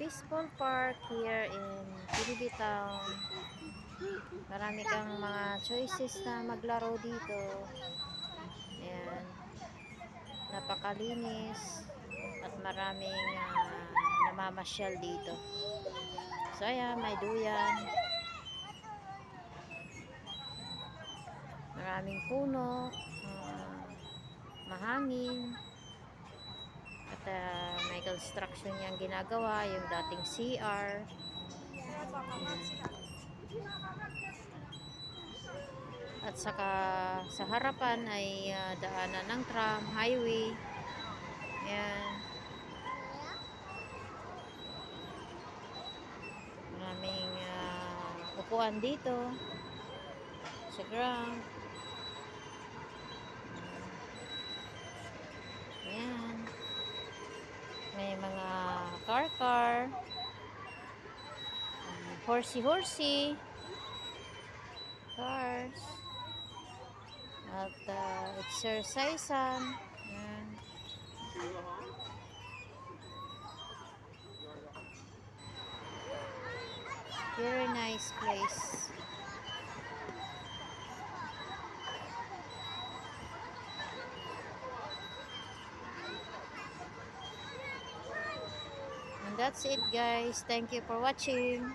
peaceful park here in Kilibi Town. Marami kang mga choices na maglaro dito. Ayan. Napakalinis at maraming namamasyal dito. So ayan, may duyan. Maraming puno. Mahangin. At may construction yung ginagawa, yung dating CR. At saka sa harapan ay daanan ng tram, highway. Ayan. Maraming upuan dito sa ground. Ayan. May mga car, horsey, cars, at exercisean. Ayan. Very nice place. And that's it, guys. Thank you for watching.